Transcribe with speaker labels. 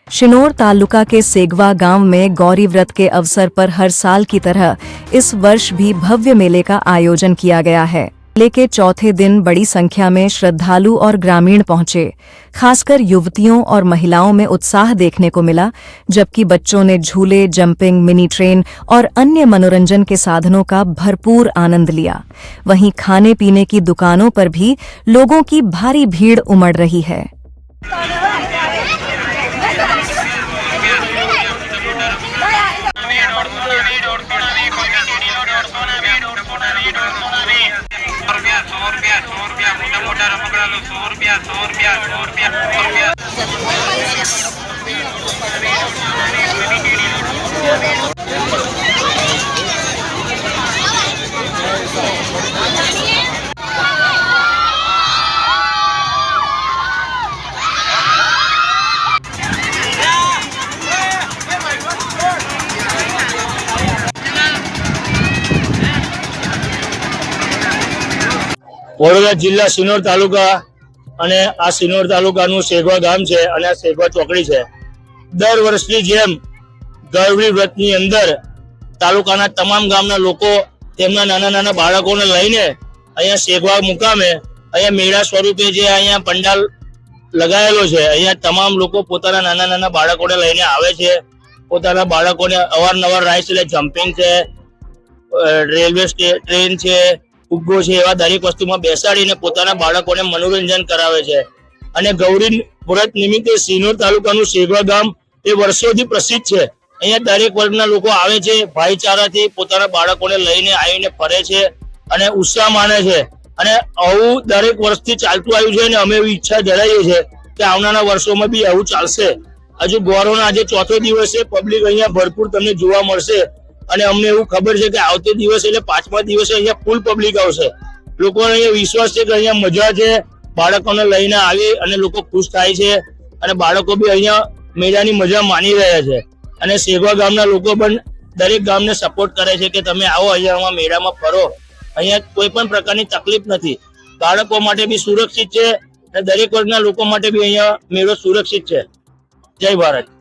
Speaker 1: शिनोर तालुका के सेगवा गांव में गौरी व्रत के अवसर पर हर साल की तरह इस वर्ष भी भव्य मेले का आयोजन किया गया है। मेले के चौथे दिन बड़ी संख्या में श्रद्धालु और ग्रामीण पहुंचे। खासकर युवतियों और महिलाओं में उत्साह देखने को मिला, जबकि बच्चों ने झूले, जंपिंग, मिनी ट्रेन और अन्य मनोरंजन के साधनों का भरपूर आनंद लिया। वहीं खाने पीने की दुकानों पर भी लोगों की भारी भीड़ उमड़ रही है।
Speaker 2: वडोदरा जिल्ला सिनोर तालुका અને આ સિનોર તાલુકાનું સેગવા ગામ છે અને આ સેગવા ચોકડી છે। દર વર્ષની જેમ ગૌરી વ્રતની અંદર તાલુકાના તમામ ગામના લોકો તેમના નાના નાના બાળકોને લઈને અહીંયા સેગવા મુકામે અહીંયા મેળા સ્વરૂપે જે અહીંયા પંડાલ લગાવેલો છે, અહીંયા તમામ લોકો પોતાના નાના નાના બાળકોને લઈને આવે છે। પોતાના બાળકોને અવારનવાર રાઈડ એટલે જમ્પિંગ છે, રેલવે ટ્રેન છે, ઉગ્ગો છે, એવા દરેક વસ્તુમાં બેસાડીને પોતાના બાળકોને મનોરંજન કરાવે છે। અને ગૌરી વ્રત નિમિત્તે સિનોર તાલુકાનું સેગવા ગામ એ વર્ષોથી પ્રસિદ્ધ છે। અહીંયા દરેક વર્ગના લોકો આવે છે, ભાઈચારાથી પોતાના બાળકોને લઈને આવીને ફરે છે અને ઉત્સાહ માને છે। અને આવું દરેક વર્ષથી ચાલતું આવ્યું છે અને અમે એવી ઈચ્છા ધરાવીએ છીએ કે આવનારા વર્ષોમાં બી આવું ચાલશે। હજુ ગૌરવનો આજે ચોથો દિવસ છે, પબ્લિક અહીંયા ભરપૂર તમને જોવા મળશે અને અમને એવું ખબર છે કે આવતે દિવસ એટલે પાંચમા દિવસે અહીંયા ફૂલ પબ્લિક આવશે। લોકોને અહીંયા વિશ્વાસ છે કે અહીંયા મજા છે, બાળકોને લઈને આવી અને લોકો ખુશ થાય છે અને બાળકો બી અહીંયા મેળાની મજા માણી રહ્યા છે। અને સેગવા ગામના લોકો પણ દરેક ગામને સપોર્ટ કરે છે કે તમે આવો અહીંયા મેળામાં ફરો, અહીંયા કોઈ પણ પ્રકારની તકલીફ નથી। બાળકો માટે બી સુરક્ષિત છે અને દરેક વર્ગના લોકો માટે બી અહીંયા મેળો સુરક્ષિત છે। જય ભારત।